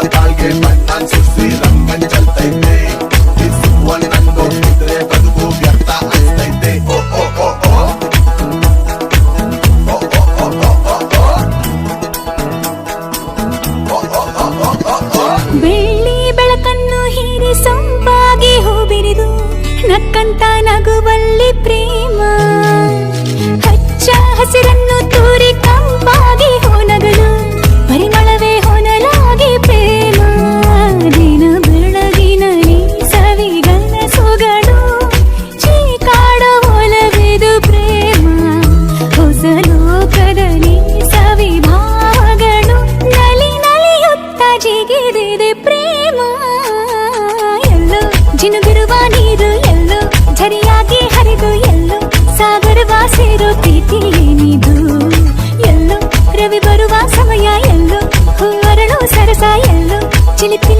ಕಾಲ್ಗೆ ಬಣ್ಣ ಸುರಿಸಿ ರಂಗನ್ ಚೆಲ್ತೈತೆ ಒಂದನ್ನು ನೋಡಿದ್ರೆ ಬದುಕು ವ್ಯರ್ಥ ಅನ್ಸ್ತೈತೆ ಓ ಓ ಓ ಓ ಬೆಳ್ಳಿ ಬೆಳಕನ್ನು ಹೀರಿ ಸೊಂಪಾಗಿ ಹೂ ಬಿರಿದು ನಕ್ಕಂತ ನಗುವಲ್ಲಿ ಪ್ರೇಮ ಹಚ್ಚ ಹಸಿರನ್ನು ತೂರಿ ಕಂಪಾಗಿ ಹೊನಗಲು ಪರಿಮಳವೇ ಹೊನಲಾಗಿ ಪ್ರೇಮ ದಿನ ಬೆಳಗಿನ ನೀ ಸವಿಗನ ಸೊಗಡು ಚೀಕಾಡ ಒಲವಿದು ಪ್ರೇಮ ಹೊಸ ಲೋಕದ ನೀ ಸವಿಭಾವಗಳು ನಲಿ ನಲಿಯುತ್ತ ಜಿಗಿದಿದೆ ಪ್ರೇಮ ಎಲ್ಲೋ ಜಿನುಗಿರುವ ನೀರು ಎಲ್ಲೋ ಝರಿಯಾಗಿ ಹರಿದು ಎಲ್ಲೋ ಸಾಗರವ ಸೇರೋ ಪ್ರೀತಿ ಏನಿದು ಎಲ್ಲೋ ರವಿ ಬರುವ ಸಮಯ ಎಲ್ಲೋ ಹೂ ಅರಳು ಸರಸ ಎಲ್ಲೋ ಚಿಲಿಪಿಲಿ